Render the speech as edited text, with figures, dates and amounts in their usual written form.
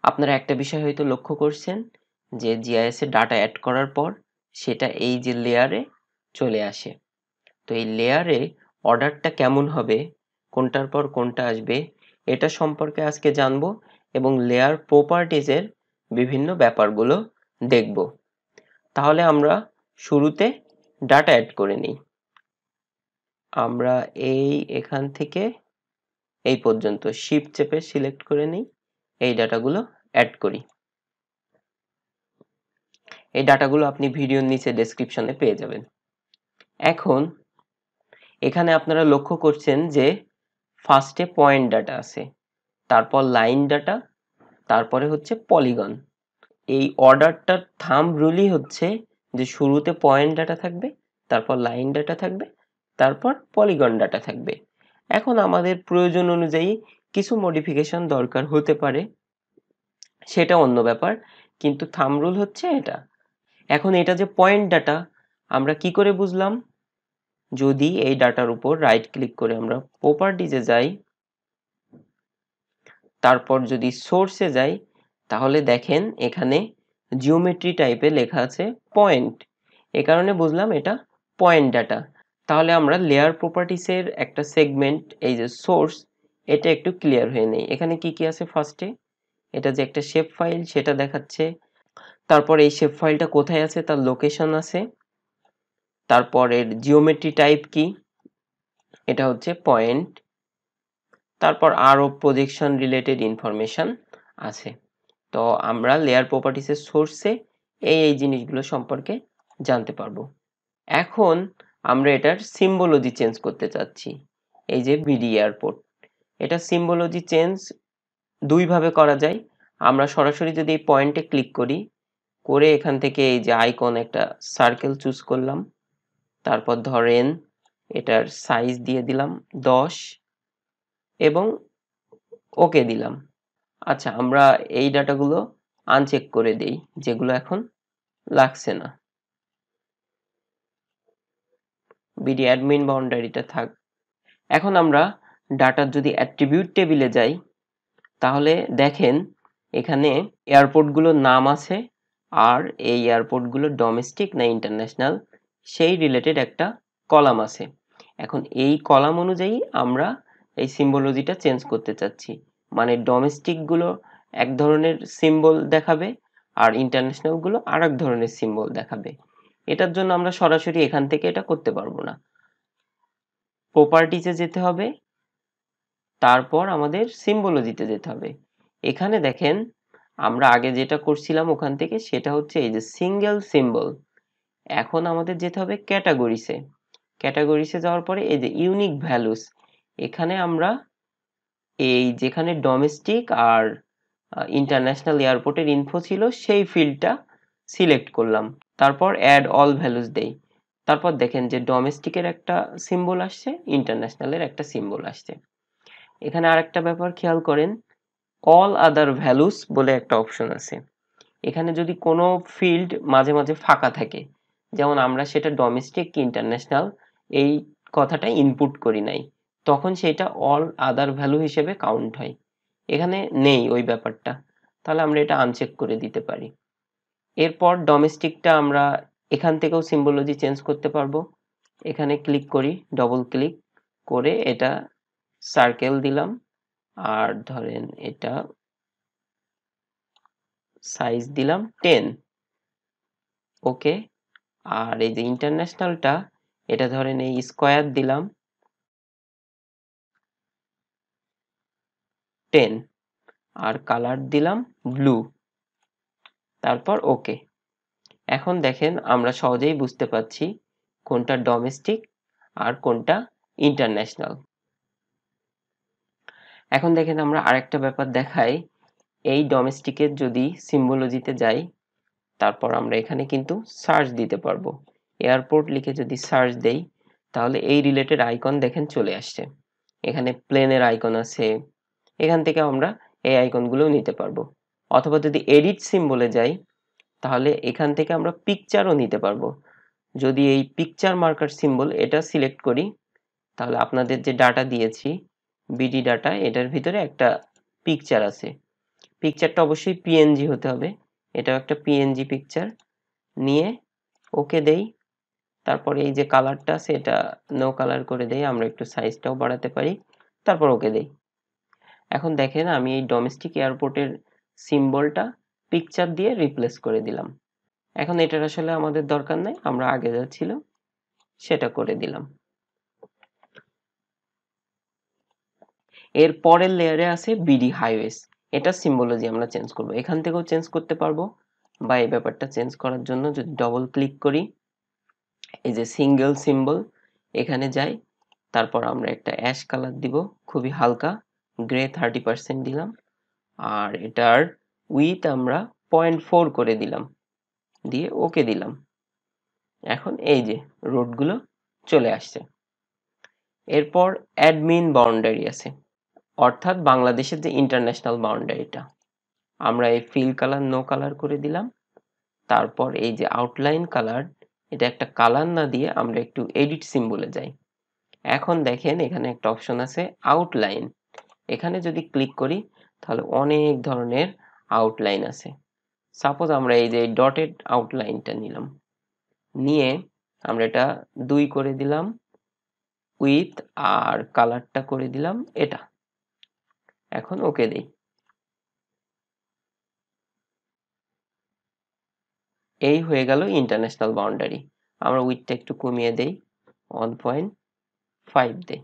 আপনারা একটা বিষয় হয়তো লক্ষ্য করছেন যে জিআইএস এ ডাটা অ্যাড করার পর সেটা এই যে লেয়ারে চলে আসে। তো এই লেয়ারে অর্ডারটা কেমন হবে, কোনটার পর কোনটা আসবে, এটা সম্পর্কে আজকে জানবো এবং লেয়ার প্রপার্টিজের বিভিন্ন ব্যাপারগুলো দেখব। তাহলে আমরা শুরুতে ডাটা অ্যাড করে নিই। আমরা এখান থেকে এই পর্যন্ত শিফট চেপে সিলেক্ট করে নিই, এই ডাটাগুলো অ্যাড করি। এই ডাটাগুলো আপনি ভিডিওর নিচে ডেসক্রিপশনে পেয়ে যাবেন। এখন এখানে আপনারা লক্ষ্য করছেন যে ফার্স্টে পয়েন্ট ডাটা আছে, তারপর লাইন ডাটা, তারপরে হচ্ছে পলিগন। এই অর্ডারটার থাম্ব রুলই হচ্ছে যে শুরুতে পয়েন্ট ডাটা থাকবে, তারপর লাইন ডাটা থাকবে, তারপর পলিগন ডাটা থাকবে। এখন আমাদের প্রয়োজন অনুযায়ী কিছু মডিফিকেশন দরকার হতে পারে, সেটা অন্য ব্যাপার, কিন্তু থাম্ব রুল হচ্ছে এটা। এখন এটা যে পয়েন্ট ডাটা আমরা কি করে বুঝলাম? যদি এই ডাটার উপর রাইট ক্লিক করে আমরা প্রপার্টিজে যাই, তারপর যদি সোর্সে যাই, তাহলে দেখেন এখানে জিওমেট্রি টাইপে লেখা আছে পয়েন্ট। এ কারণে বুঝলাম এটা পয়েন্ট ডাটা। তাহলে আমরা লেয়ার প্রপার্টিসের একটা সেগমেন্ট, এই যে সোর্স, এটা একটু ক্লিয়ার হয়ে নেই। এখানে কি কি আছে? ফার্স্টে এটা যে একটা শেপ ফাইল সেটা দেখাচ্ছে, তারপর এই শেপ ফাইলটা কোথায় আছে তার লোকেশন আছে, তারপর এর জিওমেট্রি টাইপ কি, এটা হচ্ছে পয়েন্ট, তারপর আরো প্রজেকশন রিলেটেড ইনফরমেশন আছে। তো আমরা লেয়ার প্রপার্টিসের সোর্সে এই জিনিসগুলো সম্পর্কে জানতে পারবো। এখন আমরা এটার সিম্বলজি চেঞ্জ করতে চাচ্ছি। এই যে বিডি এয়ারপোর্ট, এটা সিম্বলজি চেঞ্জ দুই ভাবে করা যায়। আমরা সরাসরি যদি এই পয়েন্টে ক্লিক করি, করে এখান থেকে এই যে আইকন একটা সার্কেল চুজ করলাম, তারপর ধরেন এটার সাইজ দিয়ে দিলাম 10 এবং ওকে দিলাম। আচ্ছা, আমরা এই ডাটাগুলো আনচেক করে দেই যেগুলো এখন লাগছে না। বিডি অ্যাডমিন বাউন্ডারিটা থাক। এখন আমরা ডাটার যদি অ্যাট্রিবিউট টেবিলে যাই, তাহলে দেখেন এখানে এয়ারপোর্টগুলোর নাম আছে, আর এই এয়ারপোর্টগুলো ডোমেস্টিক না ইন্টারন্যাশনাল সেই রিলেটেড একটা কলাম আছে। এখন এই কলাম অনুযায়ী আমরা এই সিম্বলজিটা চেঞ্জ করতে চাচ্ছি। মানে ডোমেস্টিকগুলো এক ধরনের সিম্বল দেখাবে আর ইন্টারন্যাশনালগুলো আর এক ধরনের সিম্বল দেখাবে। এটার জন্য আমরা সরাসরি এখান থেকে এটা করতে পারবো না, প্রপার্টিজে যেতে হবে, তারপর আমাদের সিম্বলজিতে যেতে হবে। এখানে দেখেন আমরা আগে যেটা করছিলাম ওখান থেকে, সেটা হচ্ছে এই যে সিঙ্গেল সিম্বল। এখন আমাদের যেতে হবে ক্যাটাগরিসে। ক্যাটাগরিসে যাওয়ার পরে এই যে ইউনিক ভ্যালুস, এখানে আমরা এই যেখানে ডোমেস্টিক আর ইন্টারন্যাশনাল এয়ারপোর্টের ইনফো ছিল সেই ফিল্ডটা সিলেক্ট করলাম, তারপর অ্যাড অল ভ্যালুস দেই। তারপর দেখেন যে ডোমেস্টিকের একটা সিম্বল আসছে, ইন্টারন্যাশনালের একটা সিম্বল আসছে। এখানে আরেকটা ব্যাপার খেয়াল করেন, অল আদার ভ্যালুস বলে একটা অপশন আছে। এখানে যদি কোনো ফিল্ড মাঝে মাঝে ফাঁকা থাকে, যেমন আমরা সেটা ডোমেস্টিক কি ইন্টারন্যাশনাল এই কথাটা ইনপুট করি নাই, তখন সেটা অল আদার ভ্যালু হিসেবে কাউন্ট হয়। এখানে নেই ওই ব্যাপারটা, তাহলে আমরা এটা আনচেক করে দিতে পারি। এরপর ডোমেস্টিকটা আমরা এখান থেকেও সিম্বলজি চেঞ্জ করতে পারবো। এখানে ক্লিক করি, ডবল ক্লিক করে এটা সার্কেল দিলাম, আর ধরেন এটা সাইজ দিলাম 10, ওকে। আর এই যে ইন্টারন্যাশনালটা, এটা ধরেন এই স্কোয়ার দিলাম 10, আর কালার দিলাম ব্লু, তারপর ওকে। এখন দেখেন আমরা সহজেই বুঝতে পারছি কোনটা ডোমেস্টিক আর কোনটা ইন্টারন্যাশনাল। এখন দেখেন আমরা আরেকটা ব্যাপার দেখাই, এই ডোমেস্টিকের যদি সিম্বলজিতে যাই, তারপর আমরা এখানে কিন্তু সার্চ দিতে পারবো। এয়ারপোর্ট লিখে যদি সার্চ দেই, তাহলে এই রিলেটেড আইকন দেখেন চলে আসছে। এখানে প্লেনের আইকন আছে, এখান থেকে আমরা এই আইকনগুলো নিতে পারবো। অথবা যদি এডিট সিম্বলে যাই, তাহলে এখান থেকে আমরা পিকচারও নিতে পারবো। যদি এই পিকচার মার্কার সিম্বল এটা সিলেক্ট করি, তাহলে আপনাদের যে ডাটা দিয়েছি বিডি ডাটা, এটার ভিতরে একটা পিকচার আছে। পিকচারটা অবশ্যই পিএনজি হতে হবে, এটাও একটা পিএনজি পিকচার। নিয়ে ওকে দেই, তারপর এই যে কালারটা আছে এটা নো কালার করে দেই, আমরা একটু সাইজটাও বাড়াতে পারি, তারপর ওকে দেই। এখন দেখেন আমি এই ডোমেস্টিক এয়ারপোর্টের সিম্বলটা পিকচার দিয়ে রিপ্লেস করে দিলাম। এখন এটার আসলে আমাদের দরকার নাই, আমরা আগে যা ছিল সেটা করে দিলাম। এর পরের লেয়ারে আছে বিডি হাইওয়েজ, এটা সিম্বলজি আমরা চেঞ্জ করব, এখান থেকেও চেঞ্জ করতে পারবো, বা এই ব্যাপারটা চেঞ্জ করার জন্য যদি ডবল ক্লিক করি, এই যে সিঙ্গেল সিম্বল, এখানে যাই, তারপর আমরা একটা অ্যাশ কালার দিব, খুবই হালকা গ্রে 30% দিলাম, আর এটার উইথ আমরা 0.4 করে দিলাম, দিয়ে ওকে দিলাম। এখন এই যে রোডগুলো চলে আসছে। এরপর অ্যাডমিন বাউন্ডারি আছে, অর্থাৎ বাংলাদেশের যে ইন্টারন্যাশনাল বাউন্ডারিটা, আমরা এই ফিল কালার নো কালার করে দিলাম। তারপর এই যে আউটলাইন কালার, এটা একটা কালার না দিয়ে আমরা একটু এডিট সিম্বলে যাই। এখন দেখেন এখানে একটা অপশন আছে আউটলাইন, এখানে যদি ক্লিক করি তাহলে অনেক ধরনের আউটলাইন আছে। সাপোজ আমরা এই যে ডটেড আউটলাইনটা নিলাম, নিয়ে আমরা এটা 2 করে দিলাম উইথ, আর কালারটা করে দিলাম এটা। এখন ওকে দেই। এই হয়ে গেল ইন্টারন্যাশনাল বাউন্ডারি। আমরা উইথটা একটু কমিয়ে দেই, 1.5 দেই।